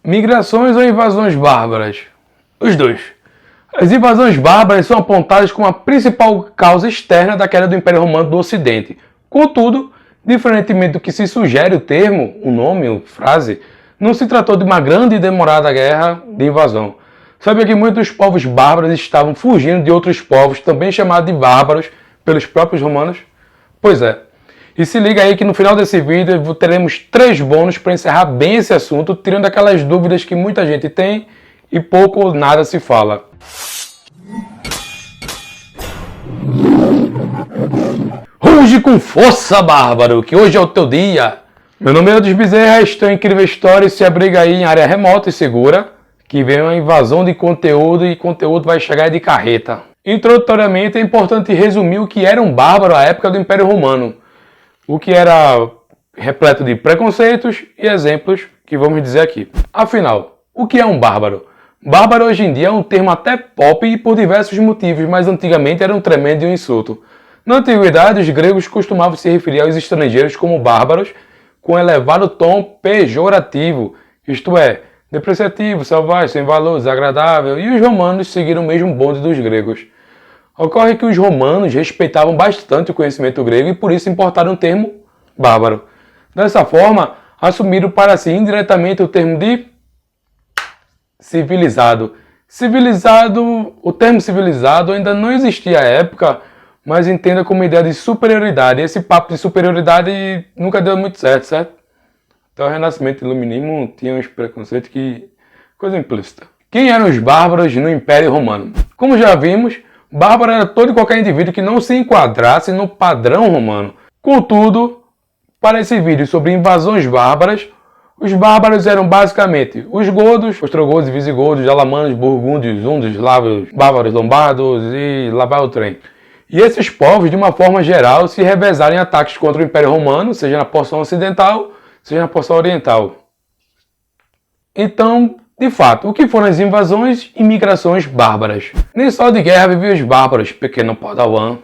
Migrações ou invasões bárbaras? Os dois. As invasões bárbaras são apontadas como a principal causa externa da queda do Império Romano do Ocidente. Contudo, diferentemente do que se sugere o termo, o nome, a frase, não se tratou de uma grande e demorada guerra de invasão. Sabia que muitos povos bárbaros estavam fugindo de outros povos, também chamados de bárbaros, pelos próprios romanos? Pois é. E se liga aí que no final desse vídeo teremos 3 bônus para encerrar bem esse assunto, tirando aquelas dúvidas que muita gente tem e pouco ou nada se fala. Ruge com força, bárbaro, que hoje é o teu dia! Meu nome é Eudes Bezerra, estou em Incrível História e se abriga aí em área remota e segura, que vem uma invasão de conteúdo e conteúdo vai chegar de carreta. Introdutoriamente é importante resumir o que era um bárbaro à época do Império Romano, o que era repleto de preconceitos e exemplos que vamos dizer aqui. Afinal, o que é um bárbaro? Bárbaro hoje em dia é um termo até pop e por diversos motivos, mas antigamente era um tremendo insulto. Na antiguidade, os gregos costumavam se referir aos estrangeiros como bárbaros, com elevado tom pejorativo, isto é, depreciativo, selvagem, sem valor, desagradável, e os romanos seguiram o mesmo bonde dos gregos. Ocorre que os romanos respeitavam bastante o conhecimento grego e por isso importaram o termo bárbaro. Dessa forma, assumiram para si indiretamente o termo de civilizado. O termo civilizado ainda não existia à época, mas entenda como ideia de superioridade. Esse papo de superioridade nunca deu muito certo? Até o Renascimento e o Iluminismo tinham uns preconceitos que... coisa implícita. Quem eram os bárbaros no Império Romano? Como já vimos, bárbaro era todo e qualquer indivíduo que não se enquadrasse no padrão romano. Contudo, para esse vídeo sobre invasões bárbaras, os bárbaros eram basicamente os godos, ostrogodos, visigodos, alamanos, burgúndios, hundos, eslavos, bárbaros, lombardos e lá vai o trem. E esses povos, de uma forma geral, se revezaram em ataques contra o Império Romano, seja na porção ocidental, seja na porção oriental. Então, de fato, o que foram as invasões e migrações bárbaras? Nem só de guerra viviam os bárbaros, pequeno padawan.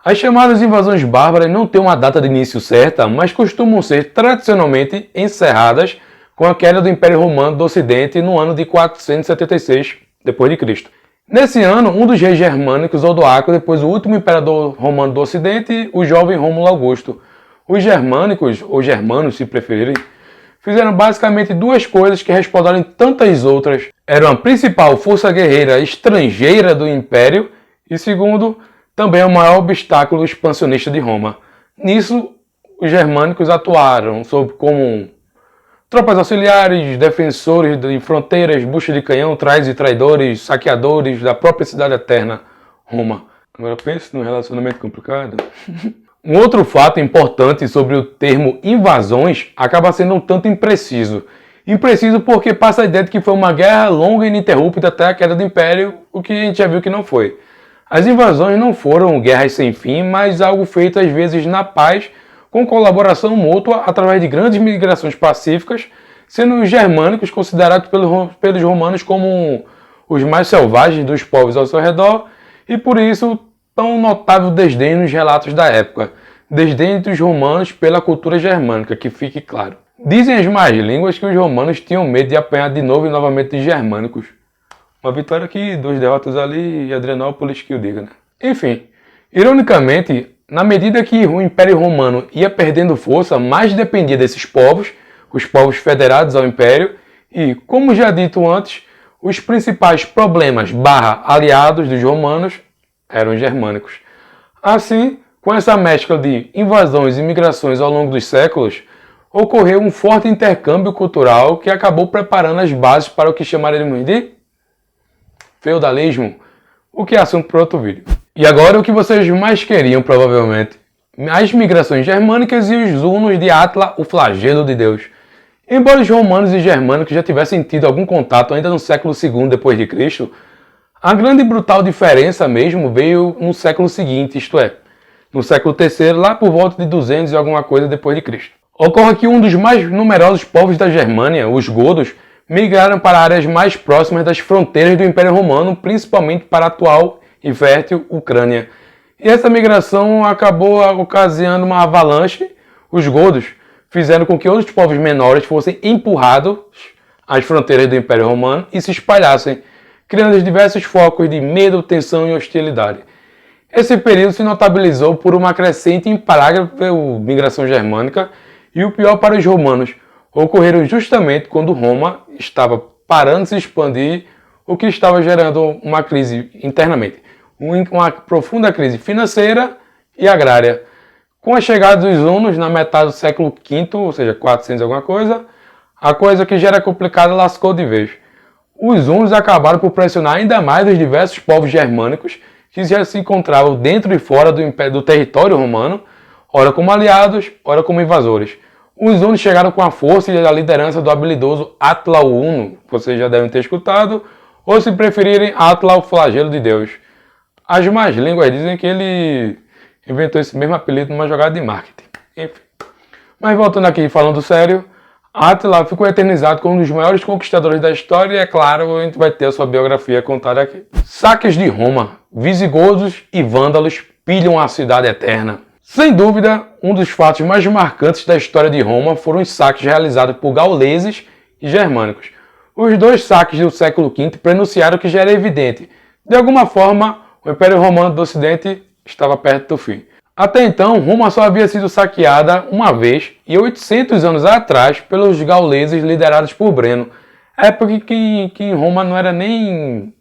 As chamadas invasões bárbaras não têm uma data de início certa, mas costumam ser tradicionalmente encerradas com a queda do Império Romano do Ocidente no ano de 476 d.C. Nesse ano, um dos reis germânicos, Odoacro, depois o último imperador romano do Ocidente, o jovem Rômulo Augusto. Os germânicos, ou germanos se preferirem, fizeram basicamente 2 coisas que respaldaram em tantas outras. Eram a principal força guerreira estrangeira do Império e, segundo, também o maior obstáculo expansionista de Roma. Nisso, os germânicos atuaram como tropas auxiliares, defensores de fronteiras, bucha de canhão, traidores e traidores, saqueadores da própria cidade eterna, Roma. Agora pense num relacionamento complicado. Um outro fato importante sobre o termo invasões acaba sendo um tanto impreciso. Impreciso porque passa a ideia de que foi uma guerra longa e ininterrupta até a queda do Império, o que a gente já viu que não foi. As invasões não foram guerras sem fim, mas algo feito às vezes na paz, com colaboração mútua através de grandes migrações pacíficas, sendo os germânicos considerados pelos romanos como os mais selvagens dos povos ao seu redor, e por isso tão notável desdém nos relatos da época. Desdém dos romanos pela cultura germânica, que fique claro. Dizem as más línguas que os romanos tinham medo de apanhar de novo e novamente de germânicos. Uma vitória aqui, 2 derrotas ali e Adrianópolis que o diga, né? Enfim, ironicamente, na medida que o Império Romano ia perdendo força, mais dependia desses povos, os povos federados ao Império, e, como já dito antes, os principais problemas aliados dos romanos eram os germânicos. Assim, com essa mescla de invasões e migrações ao longo dos séculos, ocorreu um forte intercâmbio cultural que acabou preparando as bases para o que chamaremos de feudalismo, o que é assunto para outro vídeo. E agora o que vocês mais queriam, provavelmente, as migrações germânicas e os hunos de Átila, o flagelo de Deus. Embora os romanos e germânicos já tivessem tido algum contato ainda no século II d.C., a grande e brutal diferença mesmo veio no século seguinte, isto é, no século III, lá por volta de 200 e alguma coisa depois de Cristo. Ocorre que um dos mais numerosos povos da Germânia, os godos, migraram para áreas mais próximas das fronteiras do Império Romano, principalmente para a atual e fértil Ucrânia. E essa migração acabou ocasionando uma avalanche. Os godos fizeram com que outros povos menores fossem empurrados as fronteiras do Império Romano e se espalhassem, criando diversos focos de medo, tensão e hostilidade. Esse período se notabilizou por uma crescente e imparável migração germânica e o pior para os romanos, ocorreram justamente quando Roma estava parando de se expandir, o que estava gerando uma crise internamente, uma profunda crise financeira e agrária. Com a chegada dos hunos na metade do século V, ou seja, 400 alguma coisa, a coisa que já era complicada lascou de vez. Os hunos acabaram por pressionar ainda mais os diversos povos germânicos que já se encontravam dentro e fora do território romano, ora como aliados, ora como invasores. Os hunos chegaram com a força e a liderança do habilidoso Átila o Huno, vocês já devem ter escutado, ou se preferirem, Átila o Flagelo de Deus. As más línguas dizem que ele inventou esse mesmo apelido numa jogada de marketing. Enfim. Mas voltando aqui, falando sério, Átila ficou eternizado como um dos maiores conquistadores da história e, é claro, a gente vai ter a sua biografia contada aqui. Saques de Roma. Visigodos e vândalos pilham a cidade eterna. Sem dúvida, um dos fatos mais marcantes da história de Roma foram os saques realizados por gauleses e germânicos. Os dois saques do século V prenunciaram que já era evidente. De alguma forma, o Império Romano do Ocidente estava perto do fim. Até então, Roma só havia sido saqueada uma vez, e 800 anos atrás, pelos gauleses liderados por Breno, época que em Roma não era nem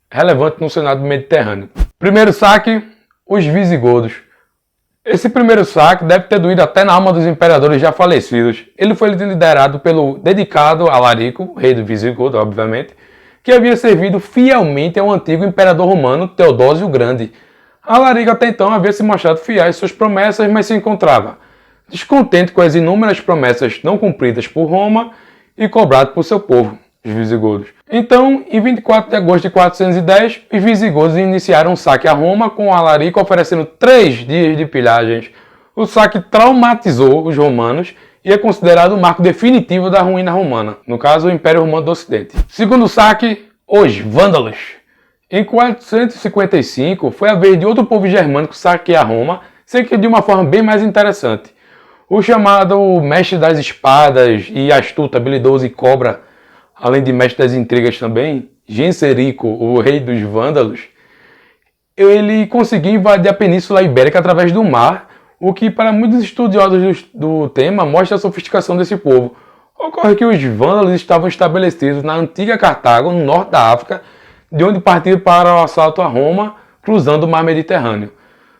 relevante no cenário Mediterrâneo. Primeiro saque, os visigodos. Esse primeiro saque deve ter doído até na alma dos imperadores já falecidos. Ele foi liderado pelo dedicado Alarico, rei do Visigodo, obviamente, que havia servido fielmente ao antigo imperador romano Teodósio o Grande. Alarico até então havia se mostrado fiel às suas promessas, mas se encontrava descontente com as inúmeras promessas não cumpridas por Roma e cobrado por seu povo, os visigodos. Então, em 24 de agosto de 410, os visigodos iniciaram um saque a Roma, com Alarico oferecendo 3 dias de pilhagens. O saque traumatizou os romanos e é considerado o marco definitivo da ruína romana, no caso o Império Romano do Ocidente. Segundo saque, os vândalos. Em 455, foi a vez de outro povo germânico saquear Roma, sendo que de uma forma bem mais interessante. O chamado mestre das espadas e astuto, habilidoso e cobra, além de mestre das intrigas também, Genserico, o rei dos vândalos, ele conseguiu invadir a Península Ibérica através do mar, o que para muitos estudiosos do tema mostra a sofisticação desse povo. Ocorre que os vândalos estavam estabelecidos na antiga Cartago, no norte da África, de onde partiram para o assalto a Roma, cruzando o mar Mediterrâneo.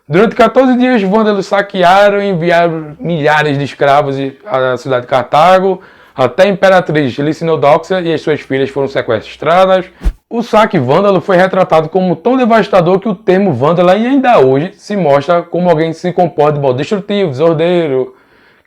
Durante 14 dias, os vândalos saquearam e enviaram milhares de escravos à cidade de Cartago, até a imperatriz Licinodóxia e as suas filhas foram sequestradas. O saque vândalo foi retratado como tão devastador que o termo vândalo ainda hoje se mostra como alguém que se comporta de modo destrutivo, desordeiro,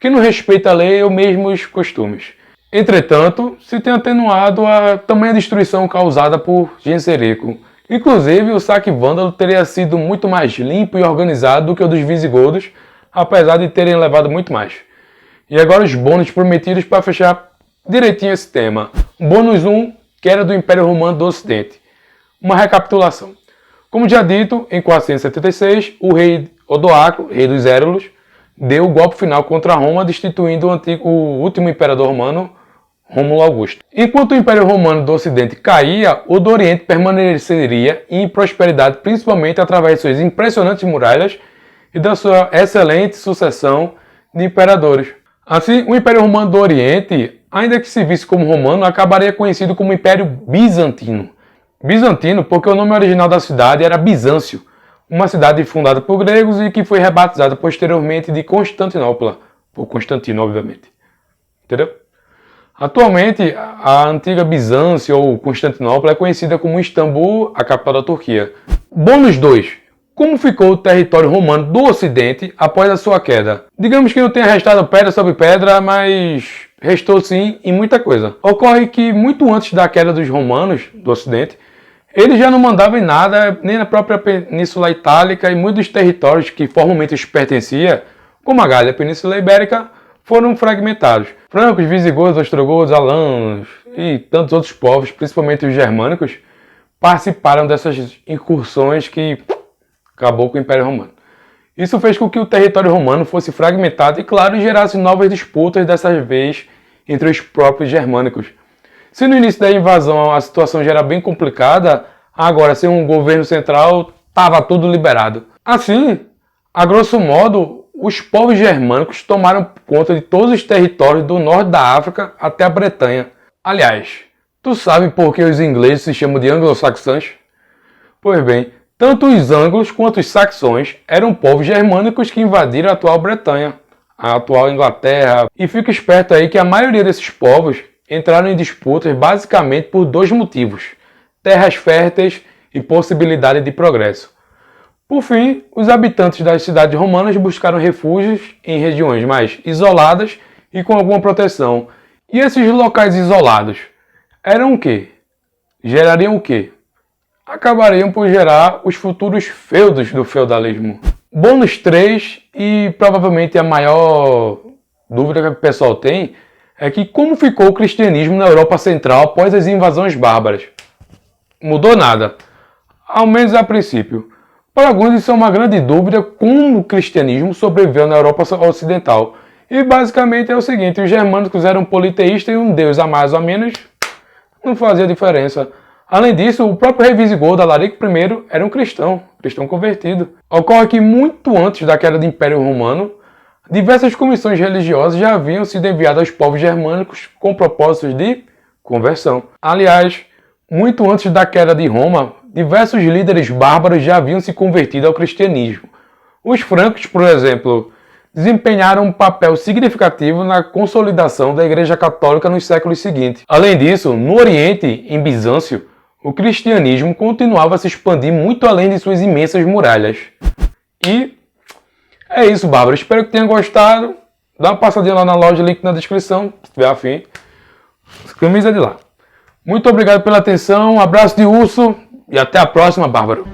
que não respeita a lei ou mesmo os costumes. Entretanto, se tem atenuado a tamanha destruição causada por Genserico. Inclusive, o saque vândalo teria sido muito mais limpo e organizado do que o dos visigodos, apesar de terem levado muito mais. E agora os bônus prometidos para fechar direitinho esse tema. Bônus 1, que era do Império Romano do Ocidente. Uma recapitulação. Como já dito, em 476, o rei Odoacro, rei dos Érulos, deu o golpe final contra Roma, destituindo o último imperador romano, Rômulo Augusto. Enquanto o Império Romano do Ocidente caía, o do Oriente permaneceria em prosperidade, principalmente através de suas impressionantes muralhas e da sua excelente sucessão de imperadores. Assim, o Império Romano do Oriente, ainda que se visse como romano, acabaria conhecido como Império Bizantino. Bizantino porque o nome original da cidade era Bizâncio, uma cidade fundada por gregos e que foi rebatizada posteriormente de Constantinopla, por Constantino, obviamente. Entendeu? Atualmente, a antiga Bizâncio ou Constantinopla é conhecida como Istambul, a capital da Turquia. Bônus 2. Como ficou o território romano do Ocidente após a sua queda? Digamos que não tenha restado pedra sobre pedra, mas restou sim em muita coisa. Ocorre que muito antes da queda dos romanos do Ocidente, eles já não mandavam em nada, nem na própria Península Itálica, e muitos territórios que formalmente os pertencia, como a Gália e a Península Ibérica, foram fragmentados. Francos, visigodos, ostrogodos, alanos e tantos outros povos, principalmente os germânicos, participaram dessas incursões que acabou com o Império Romano. Isso fez com que o território romano fosse fragmentado e, claro, gerasse novas disputas, dessa vez entre os próprios germânicos. Se no início da invasão a situação já era bem complicada, agora sem um governo central estava tudo liberado. Assim, a grosso modo, os povos germânicos tomaram conta de todos os territórios do norte da África até a Bretanha. Aliás, tu sabe por que os ingleses se chamam de anglo-saxãs? Pois bem, tanto os anglos quanto os saxões eram povos germânicos que invadiram a atual Bretanha, a atual Inglaterra. E fica esperto aí que a maioria desses povos entraram em disputas basicamente por dois motivos: terras férteis e possibilidade de progresso. Por fim, os habitantes das cidades romanas buscaram refúgios em regiões mais isoladas e com alguma proteção. E esses locais isolados eram o quê? Gerariam o quê? Acabariam por gerar os futuros feudos do feudalismo. Bônus 3, e provavelmente a maior dúvida que o pessoal tem, é que como ficou o cristianismo na Europa Central após as invasões bárbaras? Mudou nada, ao menos a princípio. Para alguns isso é uma grande dúvida como o cristianismo sobreviveu na Europa Ocidental. E basicamente é o seguinte: os germânicos eram politeístas e um deus a mais ou a menos não fazia diferença. Além disso, o próprio rei visigodo, Alarico I, era um cristão convertido. Ocorre que muito antes da queda do Império Romano, diversas comissões religiosas já haviam sido enviadas aos povos germânicos com propósitos de conversão. Aliás, muito antes da queda de Roma, diversos líderes bárbaros já haviam se convertido ao cristianismo. Os francos, por exemplo, desempenharam um papel significativo na consolidação da Igreja Católica nos séculos seguintes. Além disso, no Oriente, em Bizâncio, o cristianismo continuava a se expandir muito além de suas imensas muralhas. E é isso, bárbaro. Espero que tenha gostado. Dá uma passadinha lá na loja, link na descrição, se tiver afim. Camisa de lá. Muito obrigado pela atenção, um abraço de urso e até a próxima, bárbaro.